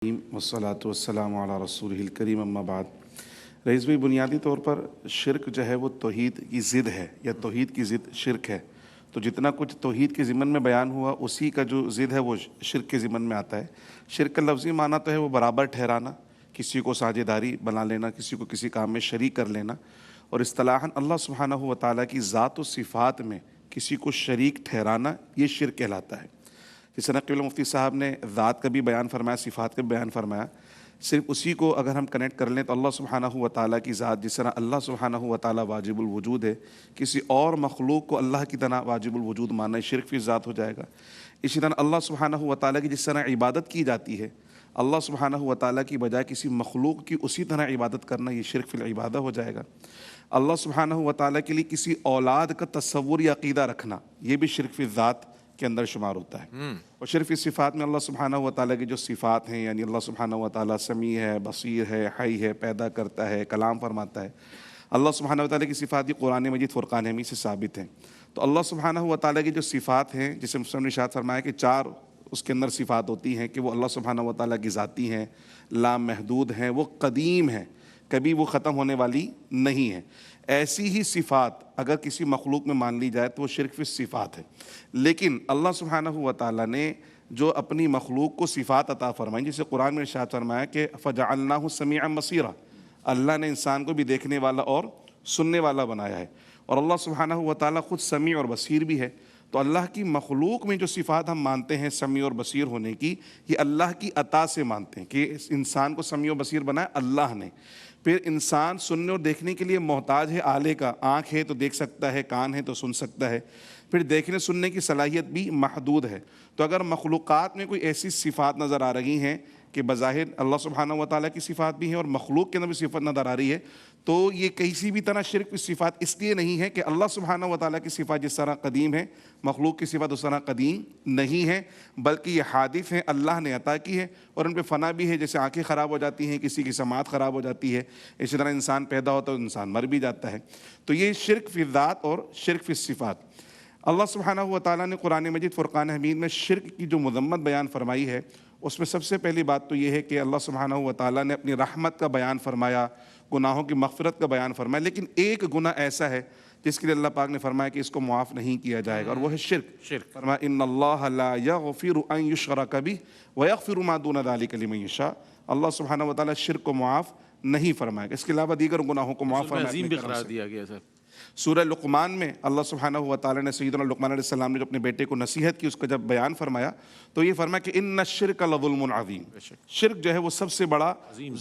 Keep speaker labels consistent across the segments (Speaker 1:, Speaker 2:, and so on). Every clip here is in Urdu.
Speaker 1: والصلاۃ والسلام علی رسول الکریم اما بعد۔ رئیس بھائی، بنیادی طور پر شرک جو ہے وہ توحید کی ضد ہے، یا توحید کی ضد شرک ہے۔ تو جتنا کچھ توحید کے ضمن میں بیان ہوا اسی کا جو ضد ہے وہ شرک کے ضمن میں آتا ہے۔ شرک کا لفظی معنی تو ہے وہ برابر ٹھہرانا، کسی کو ساجھیداری بنا لینا، کسی کو کسی کام میں شریک کر لینا، اور اصطلاحاً اللہ سبحانہ و تعالیٰ کی ذات و صفات میں کسی کو شریک ٹھہرانا، یہ شرک کہلاتا ہے۔ جس طرح قبلہ مفتی صاحب نے ذات کا بھی بیان فرمایا، صفات کا بھی بیان فرمایا، صرف اسی کو اگر ہم کنیکٹ کر لیں تو اللہ سبحانہ و تعالیٰ کی ذات، جس طرح اللہ سبحانہ و تعالیٰ واجب الوجود ہے، کسی اور مخلوق کو اللہ کی طرح واجب الوجود ماننا شرک فی ذات ہو جائے گا۔ اسی طرح اللہ سبحانہ و تعالیٰ کی جس طرح عبادت کی جاتی ہے، اللہ سبحانہ و تعالیٰ کی بجائے کسی مخلوق کی اسی طرح عبادت کرنا، یہ شرک فی العبادہ ہو جائے گا۔ اللہ سبحانہ و تعالیٰ کے لیے کسی اولاد کا تصور یا عقیدہ رکھنا، یہ بھی شرک فی ذات کے اندر شمار ہوتا ہے۔ اور شرف اس صفات میں اللہ سبحانہ و تعالیٰ کی جو صفات ہیں، یعنی اللہ سبحانہ و تعالیٰ سمیع ہے، بصیر ہے، حی ہے، پیدا کرتا ہے، کلام فرماتا ہے۔ اللہ سبحانہ و تعالیٰ کی صفات یہ قرآن مجید فرقان حمید سے ثابت ہیں۔ تو اللہ سبحانہ و تعالیٰ کی جو صفات ہیں، جسے مسلم نے ارشاد فرمایا کہ چار اس کے اندر صفات ہوتی ہیں کہ وہ اللہ سبحانہ و تعالیٰ کی ذاتی ہیں، لامحدود ہیں، وہ قدیم ہیں، کبھی وہ ختم ہونے والی نہیں ہے۔ ایسی ہی صفات اگر کسی مخلوق میں مان لی جائے تو وہ شرک فی صفات ہے۔ لیکن اللہ سبحانہ و تعالیٰ نے جو اپنی مخلوق کو صفات عطا فرمائیں، جسے قرآن میں ارشاد فرمایا کہ فَجَعَلْنَاهُ سَمِيعًا بَصِيرًا، اللہ نے انسان کو بھی دیکھنے والا اور سننے والا بنایا ہے، اور اللہ سبحانہ و تعالیٰ خود سمیع اور بصیر بھی ہے۔ تو اللہ کی مخلوق میں جو صفات ہم مانتے ہیں سمیع اور بصیر ہونے کی، یہ اللہ کی عطا سے مانتے ہیں کہ اس انسان کو سمیع و بصیر بنایا اللہ نے۔ پھر انسان سننے اور دیکھنے کے لیے محتاج ہے آلے کا، آنکھ ہے تو دیکھ سکتا ہے، کان ہے تو سن سکتا ہے، پھر دیکھنے سننے کی صلاحیت بھی محدود ہے۔ تو اگر مخلوقات میں کوئی ایسی صفات نظر آ رہی ہیں کہ بظاہر اللہ سبحانہ و تعالیٰ کی صفات بھی ہیں اور مخلوق کے اندر بھی صفت نظر آ رہی ہے، تو یہ کسی بھی طرح شرک کی صفات اس لیے نہیں ہے کہ اللہ سبحانہ و تعالیٰ کی صفات جس طرح قدیم ہے، مخلوق کی صفات اس طرح قدیم نہیں ہے، بلکہ یہ حادث ہیں، اللہ نے عطا کی ہے، اور ان پہ فنا بھی ہے۔ جیسے آنکھیں خراب ہو جاتی ہیں، کسی کی سماعت خراب ہو جاتی ہے، اسی طرح انسان پیدا ہوتا ہے تو انسان مر بھی جاتا ہے۔ تو یہ شرک فی ذات اور شرک فی صفات۔ اللہ سبحانہ و تعالیٰ نے قرآن مجید فرقان حمید میں شرک کی جو مذمت بیان فرمائی ہے، اس میں سب سے پہلی بات تو یہ ہے کہ اللہ سبحانہ و تعالیٰ نے اپنی رحمت کا بیان فرمایا، گناہوں کی مغفرت کا بیان فرمایا، لیکن ایک گناہ ایسا ہے جس کے لیے اللہ پاک نے فرمایا کہ اس کو معاف نہیں کیا جائے گا، اور وہ ہے شرک۔ فرمایا ان اللہ لا یغفر ان یشرک بہ ویغفر ما دون ذلک لمن یشاء، اللہ سبحانہ و تعالیٰ شرک کو معاف نہیں فرمائے گا، اس کے علاوہ دیگر گناہوں کو معاف فرمائے
Speaker 2: بھی قرار دیا گیا سر۔
Speaker 1: سورہ لقمان میں اللہ سبحانہ و تعالیٰ نے سیدنا لقمان علیہ السلام نے جو اپنے بیٹے کو نصیحت کی، اس کا جب بیان فرمایا تو یہ فرمایا کہ ان الشرک لظلم عظیم، شرک جو ہے وہ سب سے بڑا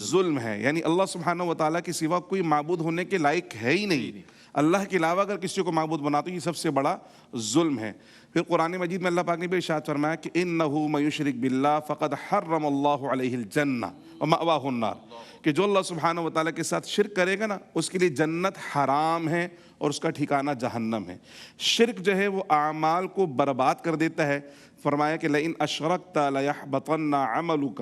Speaker 1: ظلم ہے، یعنی اللہ سبحانہ و تعالیٰ کے سوا کوئی معبود ہونے کے لائق ہے ہی نہیں، اللہ کے علاوہ اگر کسی کو معبود بنا تو یہ سب سے بڑا ظلم ہے۔ پھر قرآن مجید میں اللہ پاک نے بھی ارشاد فرمایا کہ انہ من یشرک باللہ فقد حرم اللہ علیہ الجنہ ومأواہ النار، کہ جو اللہ سبحانہ و تعالیٰ کے ساتھ شرک کرے گا نا، اس کے لیے جنت حرام ہے اور اس کا ٹھکانہ جہنم ہے۔ شرک جو ہے وہ اعمال کو برباد کر دیتا ہے۔ فرمایا کہ لئن اشرکت لیحبطن عملک،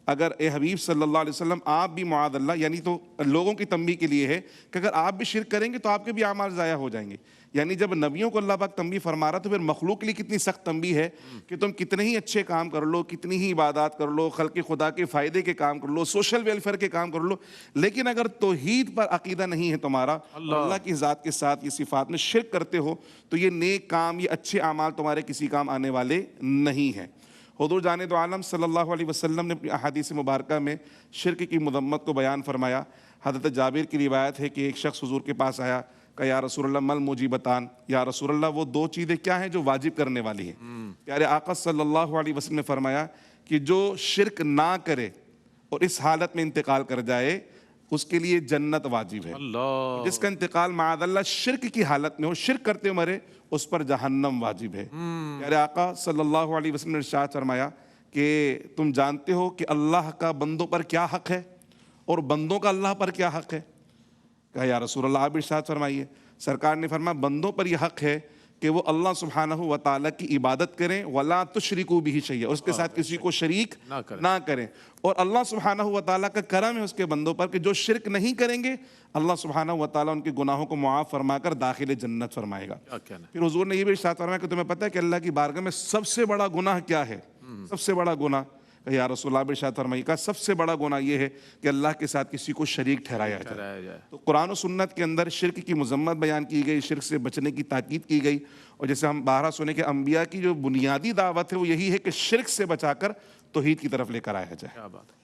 Speaker 1: اگر اے حبیب صلی اللہ علیہ وسلم آپ بھی معاذ اللہ، یعنی تو لوگوں کی تنبیہ کے لیے ہے کہ اگر آپ بھی شرک کریں گے تو آپ کے بھی اعمال ضائع ہو جائیں گے۔ یعنی جب نبیوں کو اللہ پاک تنبیہ فرما رہا تو پھر مخلوق کے لیے کتنی سخت تنبیہ ہے کہ تم کتنے ہی اچھے کام کر لو، کتنی ہی عبادات کر لو، خلق خدا کے فائدے کے کام کر لو، سوشل ویلفیئر کے کام کر لو، لیکن اگر توحید پر عقیدہ نہیں ہے تمہارا، اللہ کی ذات کے ساتھ یہ صفات میں شرک کرتے ہو، تو یہ نیک کام، یہ اچھے اعمال تمہارے کسی کام آنے والے نہیں ہیں۔ حضور جان دو عالم صلی اللہ علیہ وسلم نے اپنی احادیث مبارکہ میں شرک کی مذمت کو بیان فرمایا۔ حضرت جابر کی روایت ہے کہ ایک شخص حضور کے پاس آیا، کہ یا رسول اللہ مل موجبتان، یا رسول اللہ وہ دو چیزیں کیا ہیں جو واجب کرنے والی ہیں؟ پیارے آقا صلی اللہ علیہ وسلم نے فرمایا کہ جو شرک نہ کرے اور اس حالت میں انتقال کر جائے اس کے لیے جنت واجب ہے، جس کا انتقال معاذ اللہ شرک کی حالت میں ہو، شرک کرتے مرے، اس پر جہنم واجب ہے۔ پیارے آقا صلی اللہ علیہ وسلم نے ارشاد فرمایا کہ تم جانتے ہو کہ اللہ کا بندوں پر کیا حق ہے اور بندوں کا اللہ پر کیا حق ہے؟ کہا یا رسول اللہ آپ ارشاد فرمائیے۔ سرکار نے فرمایا بندوں پر یہ حق ہے کہ وہ اللہ سبحانہ و تعالیٰ کی عبادت کریں، وَلَا تُشْرِكُوا بِهِ شَيْئًا، اس کے ساتھ کسی کو شریک نہ کریں، اور اللہ سبحانہ و تعالیٰ کا کرم ہے اس کے بندوں پر کہ جو شرک نہیں کریں گے اللہ سبحانہ و تعالیٰ ان کے گناہوں کو معاف فرما کر داخل جنت فرمائے گا۔ پھر حضور نے یہ بھی ارشاد فرمایا کہ تمہیں پتہ ہے کہ اللہ کی بارگاہ میں سب سے بڑا گناہ کیا ہے؟ سب سے بڑا گناہ یا رسول اللہ ارشاد فرمائیے کا سب سے بڑا گناہ یہ ہے کہ اللہ کے ساتھ کسی کو شریک ٹھہرایا جائے. تو قرآن و سنت کے اندر شرک کی مذمت بیان کی گئی, شرک سے بچنے کی تاکید کی گئی, اور جیسے ہم بارہا سنے کہ انبیاء کی جو بنیادی دعوت ہے وہ یہی ہے کہ شرک سے بچا کر توحید کی طرف لے کر آیا جائے.